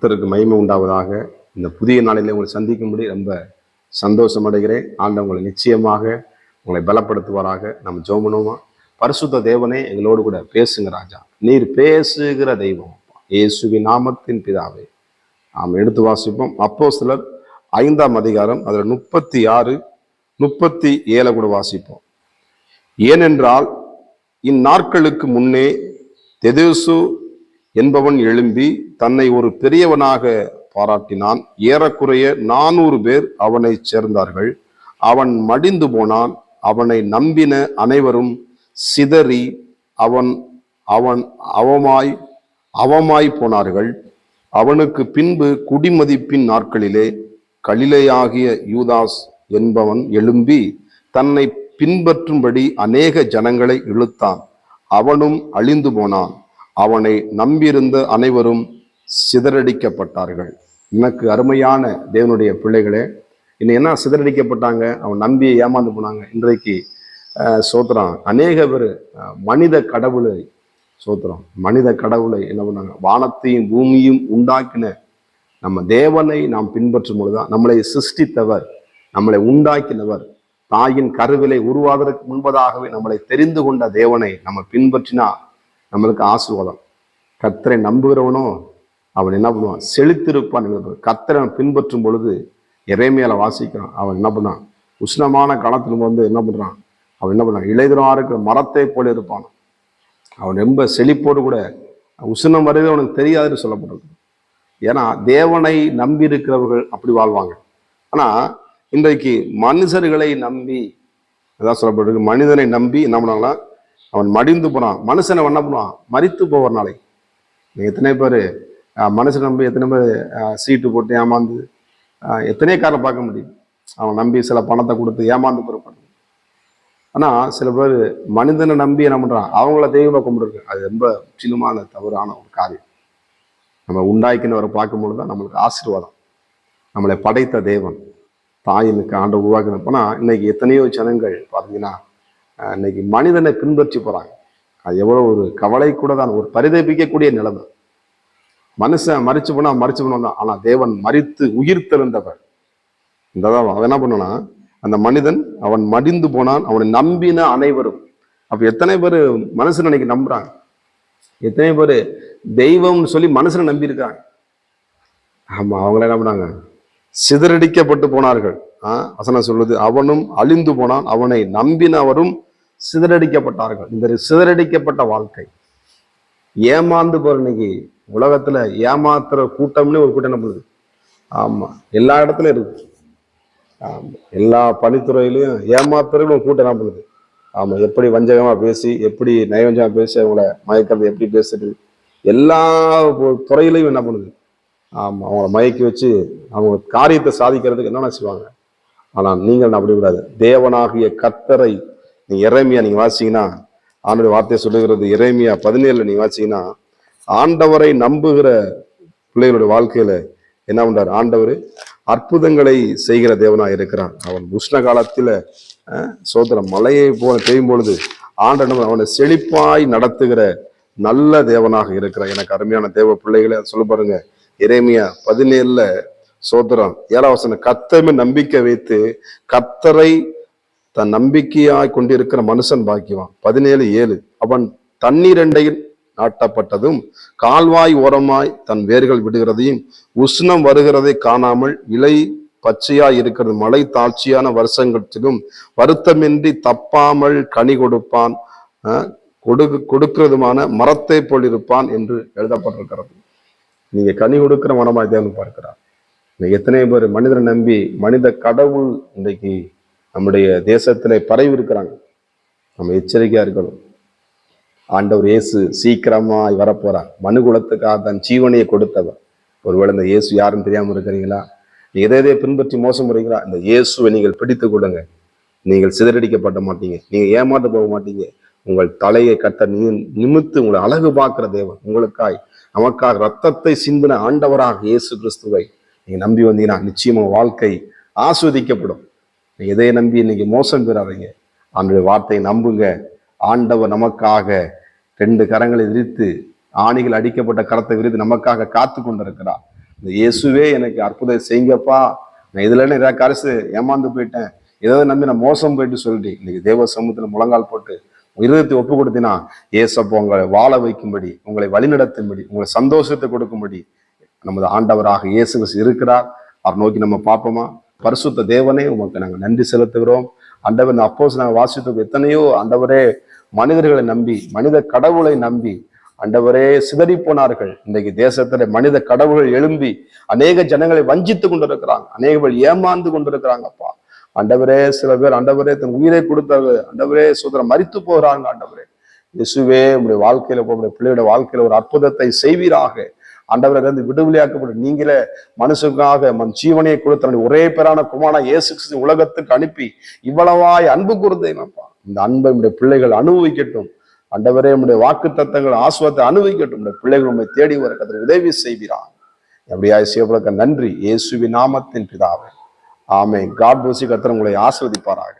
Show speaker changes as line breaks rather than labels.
கர்த்தருக்கு மகிமை உண்டாவதாக. இந்த புதிய நாளிலே உங்களை சந்திக்கும்படி ரொம்ப சந்தோஷம் அடைகிறேன். ஆண்டவர் உங்களை நிச்சயமாக உங்களை பலப்படுத்துவாராக. நம்ம ஜெபம் பண்ணுவோமா? பரிசுத்த தேவனே, எங்களோடு கூட பேசுங்க ராஜா. நீர் பேசுகிற தெய்வம், இயேசுவின் நாமத்தின் பிதாவே. நாம் எடுத்து வாசிப்போம். அப்போஸ்தலர் 5ஆம் அதிகாரம், அதில் 36, 37 கூட வாசிப்போம். ஏனென்றால் இந்நாட்களுக்கு முன்னே தெதேசு என்பவன் எழும்பி தன்னை ஒரு பெரியவனாக பாராட்டினான். ஏறக்குறைய 400 பேர் அவனை சேர்ந்தார்கள். அவன் மடிந்து போனான். அவனை நம்பின அனைவரும் சிதறி அவன் அவன் அவமாய் போனார்கள். அவனுக்கு பின்பு குடிமதிப்பின் நாட்களிலே கலிலேயாகிய யூதாஸ் என்பவன் எழும்பி தன்னை பின்பற்றும்படி அநேக ஜனங்களை இழுத்தான். அவனும் அழிந்து போனான். அவனை நம்பியிருந்த அனைவரும் சிதறடிக்கப்பட்டார்கள். எனக்கு அருமையான தேவனுடைய பிள்ளைகளே, இன்னும் என்ன சிதறடிக்கப்பட்டாங்க? அவன் நம்பி ஏமாந்து போனாங்க. இன்றைக்கு சோத்திரம் அநேக பேர் மனித கடவுளை மனித கடவுளை என்ன பண்ணாங்க? வானத்தையும் பூமியும் உண்டாக்கின நம்ம தேவனை நாம் பின்பற்றும் பொழுதுதான், நம்மளை சிருஷ்டித்தவர், நம்மளை உண்டாக்கினவர், தாயின் கருவிலை உருவாவதற்கு முன்பதாகவே நம்மளை தெரிந்து கொண்ட தேவனை நம்ம பின்பற்றினா நம்மளுக்கு ஆசீர்வாதம். கர்த்தரை நம்புகிறவனும் அவன் என்ன பண்ணுவான்? செழித்திருப்பான். கர்த்தரை பின்பற்றும் பொழுது எரேமியால வாசிக்கிறான். அவன் என்ன பண்ணான்? உஷ்ணமான காலத்துல என்ன பண்றான்? அவன் என்ன பண்ணான்? இளைஞராக இருக்கிற மரத்தை போல இருப்பான். அவன் ரொம்ப செழிப்போடு கூட உஷ்ணம் வருது அவனுக்கு தெரியாதுன்னு சொல்லப்படுறது. ஏன்னா தேவனை நம்பி இருக்கிறவர்கள் அப்படி வாழ்வாங்க. ஆனா இன்றைக்கு மனுஷர்களை நம்பி, அதான் சொல்லப்படுறது, மனிதனை நம்பி என்ன பண்ணாங்கன்னா அவன் மடிந்து போனான். மனுஷனை என்ன பண்ணுவான்? மரித்து போவார் நாளை. எத்தனை பேர் மனுஷனை நம்பி எத்தனை பேர் சீட்டு போட்டு ஏமாந்து எத்தனையோ காரணம் பார்க்க முடியும். அவன் நம்பி சில பணத்தை கொடுத்து ஏமாந்து போறப்ப. ஆனா சில பேர் மனிதனை நம்பி என்ன பண்றான்? அவங்கள தெய்வமாக கும்பிடுறது. அது ரொம்ப முற்றிலுமான தவறான ஒரு காரியம். நம்ம உண்டாக்கினவரை பார்க்கும்பொழுது தான் நம்மளுக்கு ஆசீர்வாதம். நம்மளை படைத்த தேவன், தாயினுக்கு ஆண்டை உருவாக்கினப்போனா இன்னைக்கு எத்தனையோ ஜனங்கள் பார்த்தீங்கன்னா இன்னைக்கு மனிதனை பின்பற்றி போறாங்க. அது எவ்வளவு ஒரு கவலை கூட தான், ஒரு பரிதபிக்கக்கூடிய நிலைமை. மனுஷன் மறிச்சு போனா தான். ஆனா தேவன் மரித்து உயிர் தெழுந்தவர். இந்த அவன் என்ன பண்ணனா, அந்த மனிதன் அவன் மடிந்து போனான். அவனை நம்பின அனைவரும். அப்ப எத்தனை பேர் மனுஷன் இன்னைக்கு நம்புறாங்க? எத்தனை பேர் தெய்வம்னு சொல்லி மனுஷனை நம்பி இருக்காங்க? ஆமா, அவங்கள என்ன பண்ணாங்க? சிதறடிக்கப்பட்டு போனார்கள். வசனம் சொல்லுது, அவனும் அழிந்து போனான். அவனை நம்பினவரும் சிதறடிக்கப்பட்டார்கள். இந்த சிதறடிக்கப்பட்ட வாழ்க்கை, ஏமாந்து போற இன்னைக்கு உலகத்துல ஏமாத்துற கூட்டம்னு ஒரு கூட்டம் என்ன பண்ணுது? ஆமா, எல்லா இடத்துலயும் இருக்கு. ஆமா, எல்லா பணித்துறையிலையும் ஏமாத்துறதுன்னு ஒரு கூட்டம் என்ன பண்ணுது? ஆமா, எப்படி வஞ்சகமா பேசி, எப்படி நயவஞ்சகமா பேசி அவங்கள மயக்கிறது, எப்படி பேசுறது, எல்லா துறையிலையும் என்ன பண்ணுது? ஆமா, அவங்கள மயக்கி வச்சு அவங்க காரியத்தை சாதிக்கிறதுக்கு என்னென்ன செய்வாங்க. ஆனா நீங்கள் அப்படி கூடாது. தேவனாகிய கர்த்தரை எரேமியா நீங்க வாசிங்கன்னா, ஆண்டவருடைய வார்த்தையை சொல்லுகிறது. எரேமியா 17 நீங்க வாசிங்கன்னா, ஆண்டவரை நம்புகிற பிள்ளைகளுடைய வாழ்க்கையில என்ன பண்றாரு? ஆண்டவர் அற்புதங்களை செய்கிற தேவனா இருக்கிறான். அவன் உஷ்ண காலத்துல சோதரம் மலையை போல பெய்யும் பொழுது ஆண்டவன் அவனை செழிப்பாய் நடத்துகிற நல்ல தேவனாக இருக்கிறான். எனக்கு அருமையான தேவ பிள்ளைகளை சொல்ல பாருங்க. எரேமியா 17 சோதரம் 7ஆம் வசனம், கர்த்தரை நம்பிக்கை வைத்து கர்த்தரை தன் நம்பிக்கையாய் கொண்டிருக்கிற மனுஷன் பாக்கியவான். 17:7, அவன் தண்ணீர் அண்டையில் நாட்டப்பட்டதும் கால்வாய் ஓரமாய் தன் வேர்கள் விடுகிறதையும் உஷ்ணம் வருகிறதை காணாமல் இலை பச்சையாய் இருக்கிறது மழை தாழ்ச்சியான வருஷங்களிலும் வருத்தமின்றி தப்பாமல் கனி கொடுப்பான், கொடுக்கிறதுமான மரத்தை போல் இருப்பான் என்று எழுதப்பட்டிருக்கிறது. நீங்க கனி கொடுக்கிற மனமாய் தேவன் பார்க்கிறார். எத்தனை பேர் மனிதனை நம்பி மனித கடவுள் இன்றைக்கு நம்முடைய தேசத்துல பரவி இருக்கிறாங்க. நம்ம எச்சரிக்கையா இருக்கணும். ஆண்டவர் இயேசு சீக்கிரமாய் வரப்போறார். மனுகுலத்துக்காக தன் ஜீவனையை கொடுத்தவர். ஒருவேளை இந்த இயேசு யாருன்னு தெரியாம இருக்கிறீங்களா? எதை பின்பற்றி மோசம் முறைங்களா? இந்த இயேசுவை நீங்கள் பிடித்து கொடுங்க. நீங்கள் சிதறடிக்கப்பட மாட்டீங்க. நீங்க ஏமாந்து போக மாட்டீங்க. உங்கள் தலையை கட்ட நிமித்து உங்களை அழகு பார்க்கிற தேவன் உங்களுக்காய் நமக்காக ரத்தத்தை சிந்தின ஆண்டவராக இயேசு கிறிஸ்துவை நீங்க நம்பி வந்தீங்கன்னா நிச்சயமா வாழ்க்கை ஆஸ்வதிக்கப்படும். எதை நம்பி இன்னைக்கு மோசம் பெறாதீங்க. ஆண்டவருடைய வார்த்தையை நம்புங்க. ஆண்டவர் நமக்காக 2 கரங்களை விரித்து, ஆணிகள் அடிக்கப்பட்ட கரத்தை விரித்து நமக்காக காத்து கொண்டிருக்கிறார். இந்த இயேசுவே எனக்கு அற்புதம் செய்யுங்கப்பா, நான் இதுல ஏதாவது கரைசு ஏமாந்து போயிட்டேன், ஏதாவது நம்பி நான் மோசம் போயிட்டு சொல்லிட்டு இன்னைக்கு தேவ சமூகத்துல முழங்கால் போட்டு இருதயத்தை ஒப்பு கொடுத்தினா, ஏசப்பா உங்களை வாழ வைக்கும்படி, உங்களை வழிநடத்தும்படி, உங்களை சந்தோஷத்தை கொடுக்கும்படி நமது ஆண்டவராக இயேசு கிறிஸ்து இருக்கிறார். அவர் நோக்கி நம்ம பார்ப்போமா? பரிசுத்த தேவனே, உமக்கு நாங்கள் நன்றி செலுத்துகிறோம். ஆண்டவர் அப்போஸ் நாங்கள் வாசித்தோம், எத்தனையோ ஆண்டவரே மனிதர்களை நம்பி, மனித கடவுளை நம்பி ஆண்டவரே சிதறி போனார்கள். இன்றைக்கு தேசத்துல மனித கடவுள்கள் எழும்பி அநேக ஜனங்களை வஞ்சித்து கொண்டிருக்கிறாங்க, அநேகர்கள் ஏமாந்து கொண்டிருக்கிறாங்கப்பா. ஆண்டவரே சில பேர் ஆண்டவரே தன் உயிரை கொடுத்தாங்க, ஆண்டவரே சுதந்திரம் மரித்து போகிறாங்க. ஆண்டவரே இயேசுவே, உங்களுடைய வாழ்க்கையில உங்களுடைய பிள்ளையோட வாழ்க்கையில ஒரு அற்புதத்தை செய்வீராக. ஆண்டவரை வந்து விடுதலையாக்கப்பட்டு நீங்களே மனுஷனுக்காக ஜீவனையை கொடுத்த ஒரே பேரான குமாரனா இயேசு கிறிஸ்து உலகத்துக்கு அனுப்பி இவ்வளவாய் அன்பு கூர்ந்தேனப்பா. இந்த அன்பை நம்முடைய பிள்ளைகள் அனுபவிக்கட்டும். ஆண்டவரே, நம்முடைய வாக்கு தத்தங்கள் ஆசுவத்தை அனுபவிக்கட்டும். நம்முடைய பிள்ளைகள் நம்மை தேடி வர கர்த்தர் உதவி செய்கிறார். எப்படியாய் செய்யப்படுக்க நன்றி, இயேசுவின் நாமத்தின் பிதாவே, ஆமென். God bless you. கர்த்தர் உங்களை ஆசீர்வதிப்பாராக.